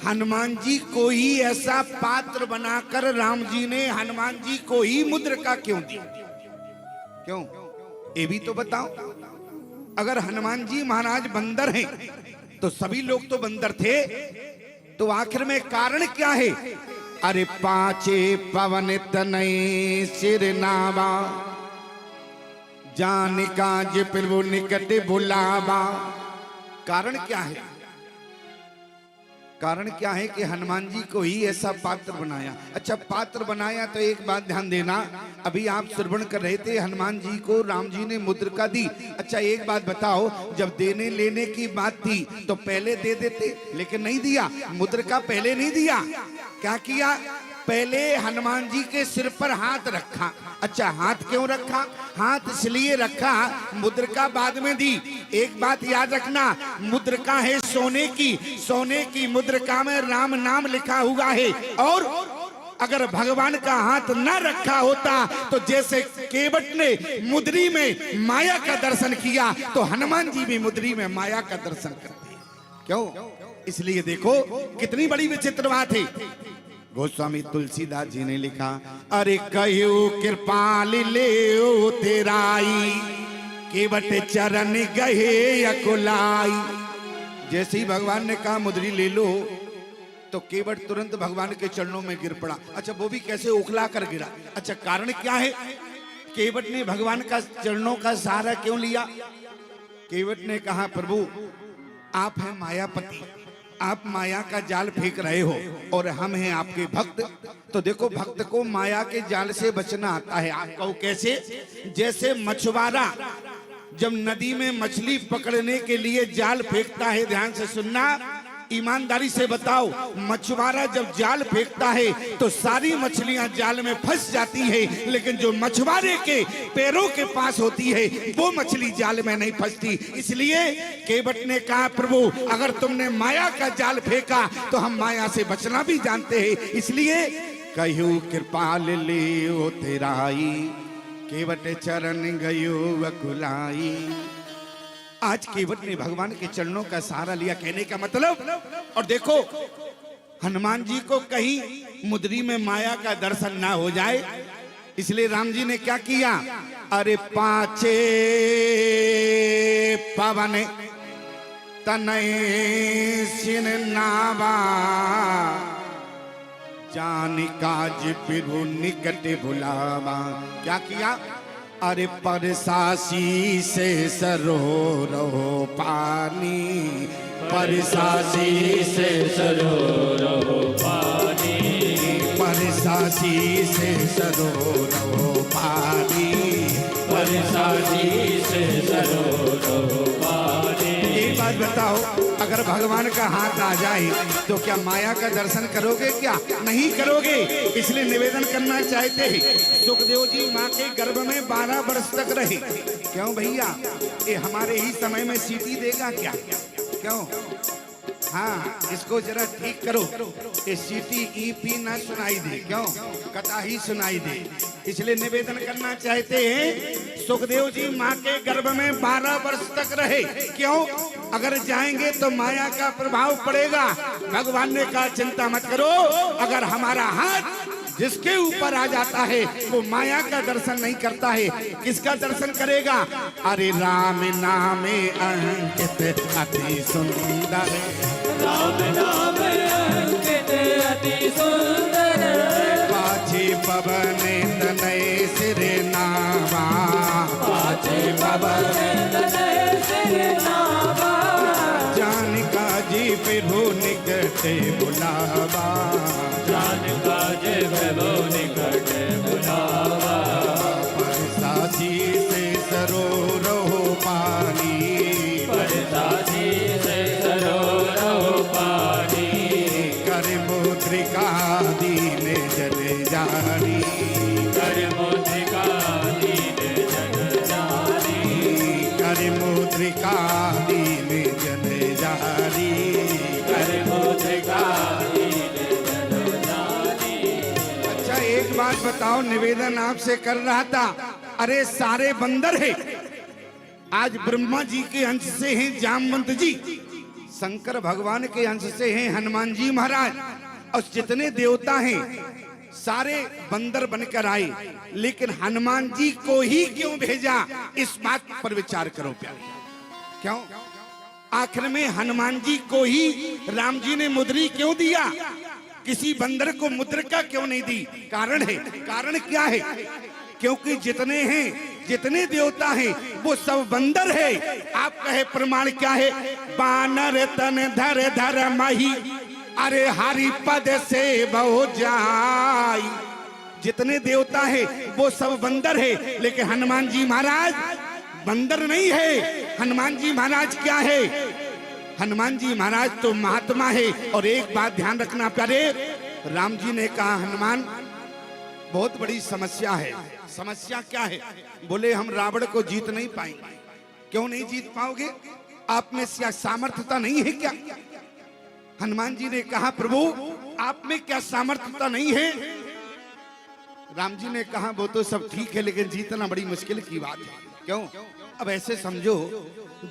हनुमान जी को ही ऐसा पात्र बनाकर राम जी ने हनुमान जी को ही मुद्रिका क्यों दी? क्यों, ये भी तो बताओ। अगर हनुमान जी महाराज बंदर हैं तो सभी लोग तो बंदर थे, तो आखिर में कारण क्या है? अरे पांचे पवन तनय सिर नावा, जान काज प्रभु निकट बुलावा। कारण क्या है? कारण क्या है कि हनुमान जी को ही ऐसा पात्र बनाया। अच्छा, पात्र बनाया तो एक बात ध्यान देना, अभी आप श्रवण कर रहे थे हनुमान जी को राम जी ने मुद्रिका दी। अच्छा, एक बात बताओ, जब देने लेने की बात थी तो पहले दे देते, लेकिन नहीं दिया। मुद्रिका पहले नहीं दिया, क्या किया? पहले हनुमान जी के सिर पर हाथ रखा। अच्छा, हाथ क्यों रखा? हाथ इसलिए रखा, मुद्रिका बाद में दी। एक बात याद रखना, मुद्रिका है सोने की, सोने की मुद्रिका में राम नाम लिखा हुआ है। और अगर भगवान का हाथ न रखा होता तो जैसे केवट ने मुद्री में माया का दर्शन किया तो हनुमान जी भी मुद्री में माया का दर्शन करते। क्यों? इसलिए देखो कितनी बड़ी विचित्र बात है। गोस्वामी तुलसीदास जी ने लिखा, अरे कहो कृपाल ले तेराई, केवट चरण गहे अकुलाई। जैसे ही भगवान ने कहा मुद्री ले लो तो केवट तुरंत भगवान के चरणों में गिर पड़ा। अच्छा, वो भी कैसे? उखला कर गिरा। अच्छा, कारण क्या है? केवट ने भगवान का चरणों का सहारा क्यों लिया? केवट ने कहा, प्रभु आप हैं मायापति, आप माया का जाल फेंक रहे हो और हम हैं आपके भक्त। तो देखो, भक्त को माया के जाल से बचना आता है। आप कहो कैसे? जैसे मछुआरा जब नदी में मछली पकड़ने के लिए जाल फेंकता है, ध्यान से सुनना, ईमानदारी से बताओ, मछुआरा जब जाल फेंकता है तो सारी मछलियां जाल में फंस जाती है, लेकिन जो मछुआरे के पैरों के पास होती है वो मछली जाल में नहीं फंसती। इसलिए केवट ने कहा, प्रभु अगर तुमने माया का जाल फेंका तो हम माया से बचना भी जानते हैं, इसलिए कहो कृपाल ले तेराई, केवट चरण गयो अकुलाई। आज केवट ने भगवान के चरणों का सहारा लिया, कहने का मतलब। और देखो, हनुमान जी को कहीं मुद्री में माया का दर्शन ना हो जाए, इसलिए राम जी ने क्या किया? अरे पांचे पवन तनय सिर नावा, जान काज प्रभु निकट बुलावा। क्या किया? अरे परसासी से सरोवरो पानी, परसासी से सरोवरो पानी, परसासी से सरोवरो पानी, परसासी से सरोवरो पानी। एक बात बताओ, अगर भगवान का हाथ आ जाए तो क्या माया का दर्शन करोगे? क्या नहीं करोगे। इसलिए निवेदन करना चाहते हैं, सुखदेव जी माँ के गर्भ में 12 वर्ष तक रहे। क्यों भैया? ये हमारे ही समय में सीटी देगा क्या? क्यों? हाँ, इसको जरा ठीक करो, ये सीटी ईपी ना सुनाई दे। क्यों? कथा ही सुनाई दे। इसलिए निवेदन करना चाहते हैं, सुखदेव जी माँ के गर्भ में 12 वर्ष तक रहे। क्यों? अगर जाएंगे तो माया का प्रभाव पड़ेगा। भगवान ने कहा चिंता मत करो, अगर हमारा हाथ जिसके ऊपर आ जाता है वो माया का दर्शन नहीं करता है, किसका दर्शन करेगा? अरे राम नामे अंकित अति सुंदर, राम नाम अंकित अति सुंदर, पाछे पवन तनय सिर नावा, पाछे पवन तनय सिर नावा, जान काजी प्रभु निकट बुलावा, जान काज प्रभु निकट बुलावा, परसासी से सरोवरो पानी, परसासी से सरोवरो पानी, कर मुद्रिका दीन जन जानी, कर मुद्रिका दीन जन जानी, कर मुद्रिका दीन जन जानी, कर मुद्रिका दीन जन जानी। अच्छा, एक बात बताओ, निवेदन आपसे कर रहा था, अरे सारे बंदर है, आज ब्रह्मा जी के अंश से हैं जामवंत जी, शंकर भगवान के अंश से हैं हनुमान जी महाराज, और जितने देवता हैं सारे बंदर बनकर आए, लेकिन हनुमान जी को ही क्यों भेजा, इस बात पर विचार करो प्यारे। क्यों आखिर में हनुमान जी को ही राम जी ने मुद्री क्यों दिया, किसी बंदर को मुद्रिका क्यों नहीं दी? कारण है, कारण क्या है? क्योंकि जितने हैं, जितने देवता हैं वो सब बंदर है। आप कहे प्रमाण क्या है? बानर तन धर धर मही, अरे हरि पद से बहु जाई। जितने देवता है वो सब बंदर है, लेकिन हनुमान जी महाराज बंदर नहीं है। हनुमान जी महाराज क्या है? हनुमान जी महाराज तो महात्मा है। और एक बात ध्यान रखना प्यारे, राम जी ने कहा हनुमान बहुत बड़ी समस्या है। समस्या क्या है? बोले हम रावण को जीत नहीं पाएंगे। क्यों नहीं जीत पाओगे? आप में सामर्थ्यता नहीं है क्या? हनुमान जी ने कहा प्रभु आप में क्या सामर्थ्यता नहीं है? राम जी ने कहा वो तो सब ठीक है, लेकिन जीतना बड़ी मुश्किल की बात है। क्यों? अब ऐसे समझो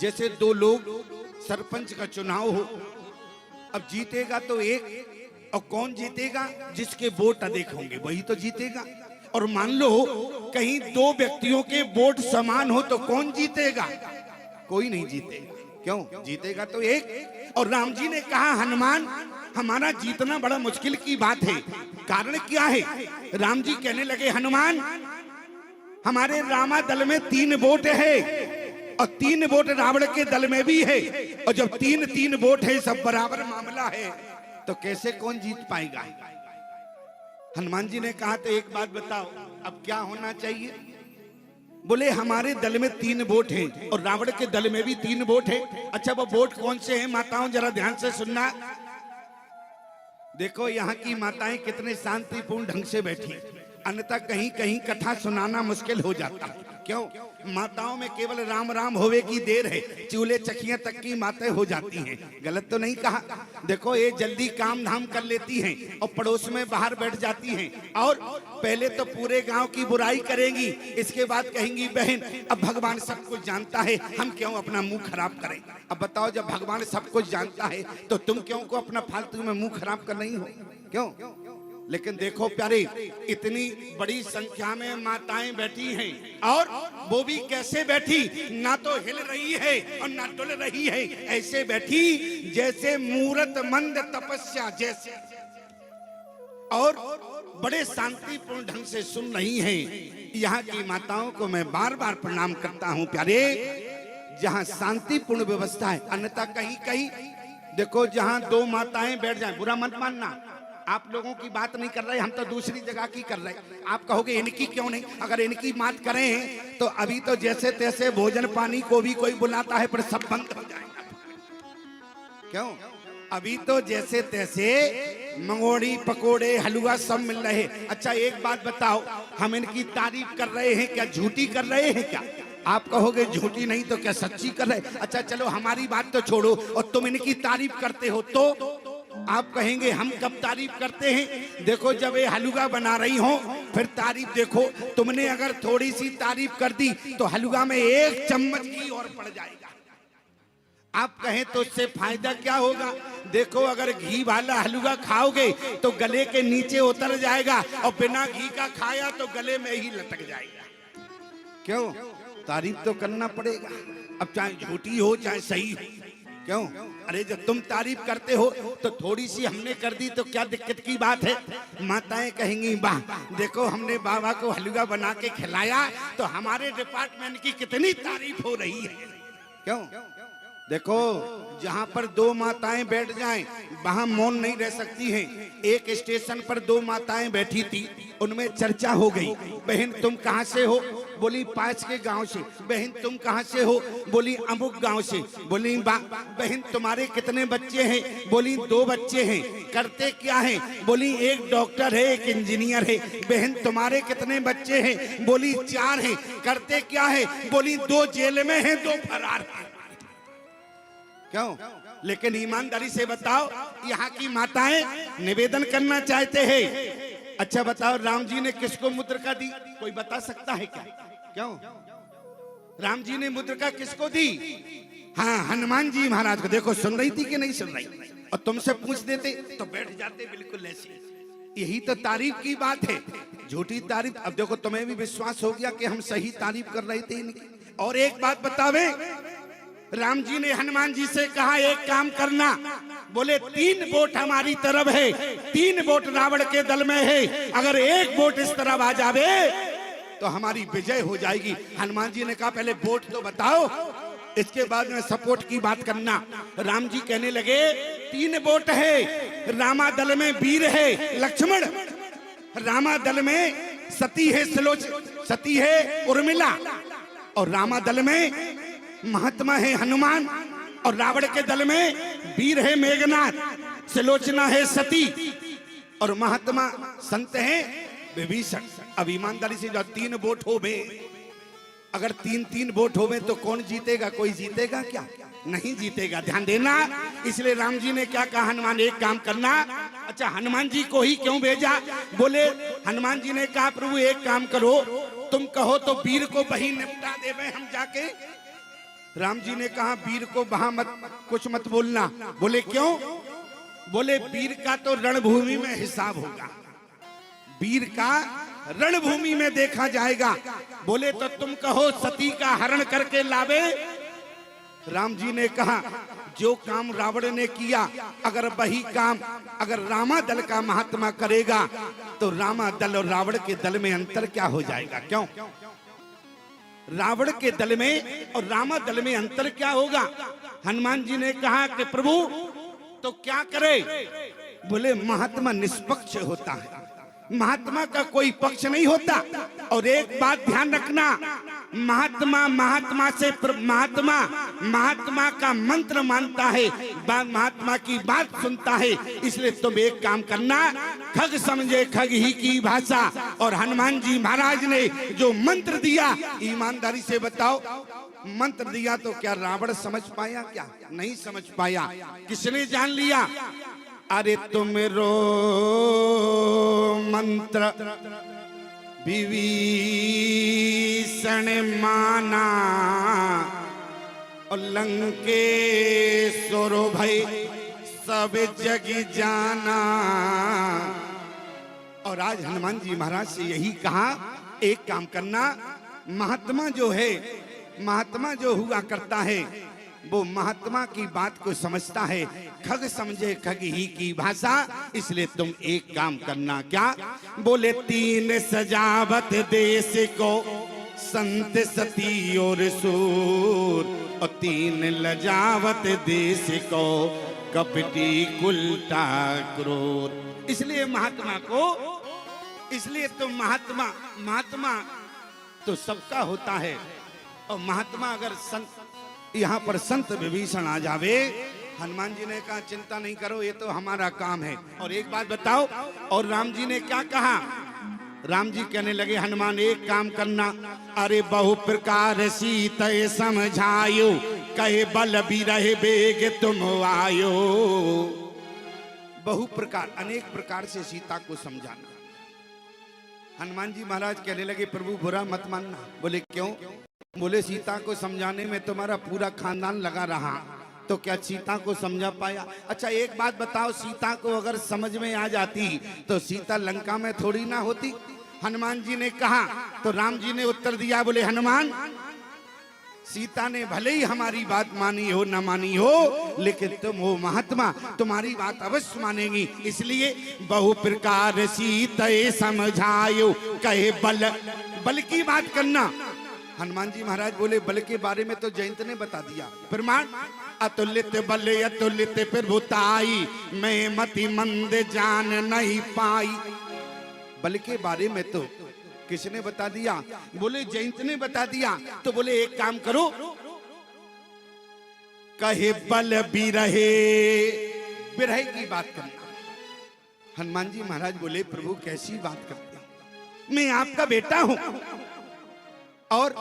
जैसे दो लोग सरपंच का चुनाव हो, अब जीतेगा तो एक, और कौन जीतेगा? जिसके वोट अधिक होंगे वही तो जीतेगा। और मान लो कहीं दो व्यक्तियों के वोट समान हो तो कौन जीतेगा? कोई नहीं जीतेगा। क्यों? जीतेगा तो एक। और राम जी ने कहा हनुमान हमारा जीतना बड़ा मुश्किल की बात है। कारण क्या है? राम जी कहने लगे हनुमान हमारे रामा दल में 3 वोट है, और 3 वोट रावण के दल में भी है, और जब 3-3 वोट है, सब बराबर मामला है, तो कैसे कौन जीत पाएगा? हनुमान जी ने कहा तो एक बात बताओ अब क्या होना चाहिए? बोले हमारे दल में 3 वोट हैं और रावण के दल में भी 3 वोट है। अच्छा वो वोट कौन से हैं? माताओं जरा ध्यान से सुनना। देखो यहाँ की माताएं कितने शांतिपूर्ण ढंग से बैठी, अन्यथा कहीं कहीं कथा सुनाना मुश्किल हो जाता है। क्यों? माताओं में केवल राम राम होवे की देर है, चूल्हे चकियां तक की माताएं हो जाती हैं। गलत तो नहीं कहा? देखो ये जल्दी काम धाम कर लेती हैं और पड़ोस में बाहर बैठ जाती हैं, और पहले तो पूरे गांव की बुराई करेंगी, इसके बाद कहेंगी बहन अब भगवान सब कुछ जानता है, हम क्यों अपना मुंह खराब करें? अब बताओ जब भगवान सब कुछ जानता है तो तुम क्यों को अपना फालतू में मुंह खराब कर रही हो? क्यों? लेकिन देखो प्यारे इतनी बड़ी संख्या में माताएं बैठी हैं, और वो भी कैसे बैठी? ना तो हिल रही है और ना डुल रही है, ऐसे बैठी जैसे मूरत मंद तपस्या जैसे, और बड़े शांतिपूर्ण ढंग से सुन रही हैं। यहाँ की माताओं को मैं बार बार प्रणाम करता हूँ प्यारे, जहाँ शांतिपूर्ण व्यवस्था है। अन्यथा कहीं कहीं देखो जहाँ 2 माताएं बैठ जाएं, बुरा मत मानना, आप लोगों की बात नहीं कर रहे, हम तो दूसरी जगह की कर रहे। आप कहोगे इनकी क्यों नहीं? अगर इनकी बात करें तो अभी तो जैसे तैसे भोजन पानी को भी कोई बुलाता है, पर सब बंद हो जाएगा। क्यों? अभी तो जैसे तैसे मंगोड़ी पकोड़े हलवा सब मिल रहे। अच्छा एक बात बताओ, हम इनकी तारीफ कर रहे हैं क्या झूठी कर रहे हैं क्या? आप कहोगे झूठी नहीं तो क्या सच्ची कर रहे? अच्छा चलो हमारी बात तो छोड़ो, और तुम इनकी तारीफ करते हो तो आप कहेंगे हम कब तारीफ करते हैं? देखो जब ये हलवा बना रही हो फिर तारीफ देखो। तुमने अगर थोड़ी सी तारीफ कर दी तो हलवा में 1 चम्मच घी और पड़ जाएगा। आप कहें तो इससे फायदा क्या होगा? देखो अगर घी वाला हलवा खाओगे तो गले के नीचे उतर जाएगा, और बिना घी का खाया तो गले में ही लटक जाएगा। क्यों? तारीफ तो करना पड़ेगा, अब चाहे झूठी हो चाहे सही हो। क्यों? अरे जब तुम तारीफ करते हो तो थोड़ी सी हमने कर दी तो क्या दिक्कत की बात है? माताएं कहेंगी वाह देखो हमने बाबा को हलवा बना के खिलाया तो हमारे डिपार्टमेंट की कितनी तारीफ हो रही है। क्यों? देखो जहाँ पर 2 माताएं बैठ जाएं वहां मौन नहीं रह सकती हैं। एक स्टेशन पर 2 माताएं बैठी थी, उनमें चर्चा हो गई। बहन तुम कहाँ से हो? बोली पास के गांव से। बहन तुम कहाँ से हो? बोली अमुक गांव से। बोली बहन तुम्हारे कितने बच्चे हैं? बोली 2 बच्चे हैं। करते क्या हैं? बोली एक डॉक्टर है एक इंजीनियर है। बहन तुम्हारे कितने बच्चे हैं? बोली 4 हैं। करते क्या है? बोली 2 जेल में हैं 2 फरार हैं। क्यों? लेकिन ईमानदारी से बताओ यहाँ की माताएं निवेदन करना चाहते हैं। अच्छा बताओ राम जी ने किसको मुद्रिका दी? कोई बता सकता है क्या? क्यों? राम जी ने मुद्रिका किसको दी? हाँ, हनुमान जी महाराज को देखो, सुन रही थी कि नहीं सुन रही? और तुमसे पूछ देते तो बैठ जाते बिल्कुल ऐसे। यही तो तारीफ की बात है, झूठी तारीफ। अब देखो तुम्हें भी विश्वास हो गया कि हम सही तारीफ कर रहे थे इनकी। और एक बात बतावे, राम जी ने हनुमान जी से कहा एक काम करना, बोले 3 वोट हमारी तरफ है, 3 वोट रावण के दल में है, अगर 1 वोट इस तरफ आ जावे तो हमारी विजय हो जाएगी। हनुमान जी ने कहा पहले वोट तो बताओ, इसके बाद में सपोर्ट की बात करना। राम जी कहने लगे 3 वोट है, रामा दल में वीर है लक्ष्मण, रामा दल में सती है सती है उर्मिला, और रामा दल में महात्मा है हनुमान, और रावण के दल में वीर है मेघनाथ, सुलोचना है सती, और महात्मा संत है विभीषण। अब ईमानदारी से जो 3 वोट हो बे, अगर 3-3 वोट हो तो कौन जीतेगा? कोई जीतेगा क्या? नहीं जीतेगा, ध्यान देना। इसलिए राम जी ने क्या कहा, हनुमान एक काम करना। अच्छा, हनुमान जी को ही क्यों भेजा? बोले हनुमान जी ने कहा प्रभु एक काम करो, तुम कहो तो वीर को वही निपटा देवे हम जाके। राम जी ने कहा वीर को वहां मत, कुछ मत बोलना। बोले क्यों? बोले वीर का तो रणभूमि में हिसाब होगा, वीर का रणभूमि में देखा जाएगा। बोले तो तुम कहो सती का हरण करके लावे। राम जी ने कहा जो काम रावण ने किया, अगर वही काम अगर रामा दल का महात्मा करेगा तो रामा दल और रावण के दल में अंतर क्या हो जाएगा? क्यों? रावण के दल में और रामा दल में अंतर क्या होगा? हनुमान जी ने कहा कि प्रभु तो क्या करे? बोले महात्मा निष्पक्ष होता है, महात्मा का कोई पक्ष नहीं होता। और एक बात ध्यान रखना, महात्मा का मंत्र मानता है, महात्मा की बात सुनता है। इसलिए तुम एक काम करना, खग समझे खग ही की भाषा। और हनुमान जी महाराज ने जो मंत्र दिया, ईमानदारी से बताओ, मंत्र दिया तो क्या रावण समझ पाया? क्या नहीं समझ पाया। किसने जान लिया? अरे तुम रो मंत्र विभीषण माना, और लंकेश्वर भई सब जग जाना। और आज हनुमान जी महाराज से यही कहा एक काम करना, महात्मा जो है, महात्मा जो हुआ करता है वो महात्मा की बात को समझता है। खग समझे खग ही की भाषा। इसलिए तुम एक काम करना। क्या? बोले 3 सजावत देश को, संत सती और सूर, और 3 लजावत देश को, कपटी कुलटा क्रूर। इसलिए महात्मा को, इसलिए तो महात्मा तो सबका होता है। और महात्मा अगर संत, यहाँ पर संत विभीषण आ जावे, हनुमान जी ने कहा चिंता नहीं करो, ये तो हमारा काम है। और एक बात बताओ, और राम जी ने क्या कहा? राम जी कहने लगे हनुमान एक काम करना, अरे बहु प्रकार सीता समझायो, कहे बल भी रहे बेग तुम आयो। बहु प्रकार, अनेक प्रकार से सीता को समझाना। हनुमान जी महाराज कहने लगे प्रभु बुरा मत मानना। बोले क्यों? बोले सीता को समझाने में तुम्हारा पूरा खानदान लगा रहा, तो क्या सीता को समझा पाया? अच्छा एक बात बताओ, सीता को अगर समझ में आ जाती तो सीता लंका में थोड़ी ना होती। हनुमान जी ने कहा तो राम जी ने उत्तर दिया, बोले हनुमान सीता ने भले ही हमारी बात मानी हो ना मानी हो, लेकिन तुम हो महात्मा, तुम्हारी बात अवश्य मानेंगी। इसलिए बहु प्रकार सीता समझायो, कहे बल की बात करना। हनुमान जी महाराज बोले बल के बारे में तो जयंत ने बता दिया। प्रमाण? अतुलित बल अतुलित प्रभुताई, मैं मति मंद जान नहीं पाई। बल के बारे में तो किसने बता दिया? बोले जयंत ने बता दिया। तो बोले एक काम करो, कहे बल भी रहे, बिरहे की बात करना। हनुमान जी महाराज बोले प्रभु कैसी बात करते हैं, मैं आपका बेटा हूं, और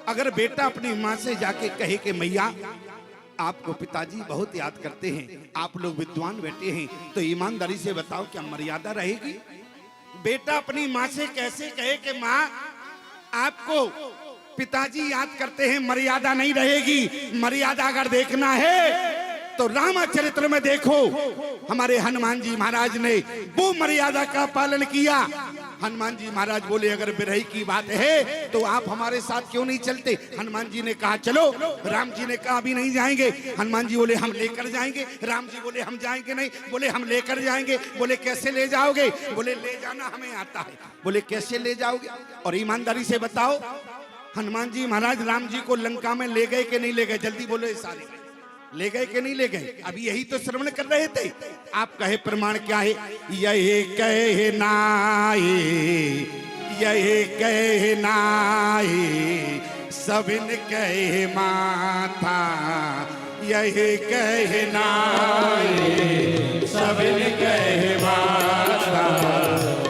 अगर बेटा अपनी माँ से जाके कहे कि मैया आपको पिताजी बहुत याद करते हैं, आप लोग विद्वान बेटे हैं, तो ईमानदारी से बताओ क्या मर्यादा रहेगी? बेटा अपनी माँ से कैसे कहे कि माँ आपको पिताजी याद करते हैं मर्यादा नहीं रहेगी, मर्यादा अगर देखना है तो रामचरित्र में देखो हमारे हनुमान जी महाराज ने वो मर्यादा का पालन किया। हनुमान जी महाराज बोले अगर बिरही की बात है तो आप हमारे साथ क्यों नहीं चलते? हनुमान जी ने कहा चलो। राम जी ने कहा अभी नहीं जाएंगे। हनुमान जी बोले हम लेकर जाएंगे। राम जी बोले हम जाएंगे नहीं। बोले हम लेकर जाएंगे। बोले कैसे ले जाओगे? बोले ले जाना हमें आता है। बोले कैसे ले जाओगे? और ईमानदारी से बताओ हनुमान जी महाराज राम जी को लंका में ले गए कि नहीं ले गए? जल्दी बोलो, सारे ले गए कि नहीं ले गए? अभी यही तो श्रवण कर रहे थे। आप कहे प्रमाण क्या है? यही कहे नाई, यही कहे नाई, सबिन कहे माथा, यही कहे नाई, सबिन कहे माथा,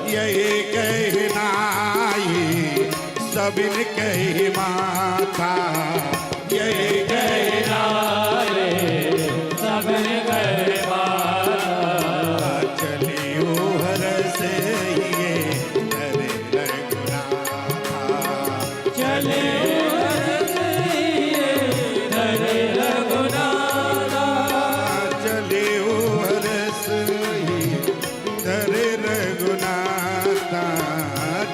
यही कहे नाई, सबिन कहे माथा, यही कहे नाई, सबिन कहे माथा। चलियो हरस ये धरे रघुनाथा, चले धरे रघुनाथा, चलियो हरस ये धरे रघुनाथा,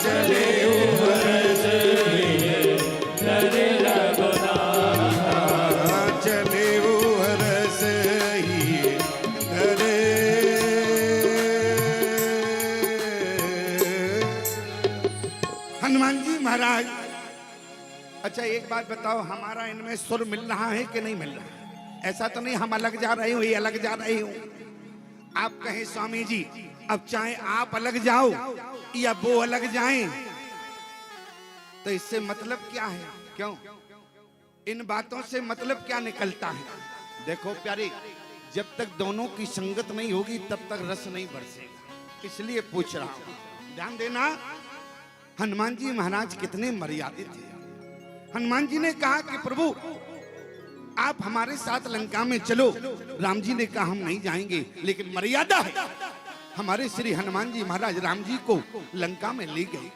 चलियो हरस ये धरे रघुनाथा। चलियो हरस ये धरे। हनुमान जी महाराज, अच्छा एक बात बताओ, हमारा इनमें सुर मिल रहा है कि नहीं मिल रहा है? ऐसा तो नहीं हम अलग जा रहे हो, ये अलग जा रहे हो। आप कहें स्वामी जी अब चाहे आप अलग जाओ या वो अलग जाएं तो इससे मतलब क्या है? क्यों इन बातों से मतलब क्या निकलता है? देखो प्यारे, जब तक दोनों की संगत नहीं होगी तब तक रस नहीं बरसेगा, इसलिए पूछ रहा हूं। ध्यान देना, हनुमान जी महाराज कितने मर्यादित थे। हनुमान जी ने कहा कि प्रभु आप हमारे साथ लंका में चलो। राम जी ने कहा हम नहीं जाएंगे, लेकिन मर्यादा है। हमारे श्री हनुमान जी महाराज राम जी को लंका में ले गए।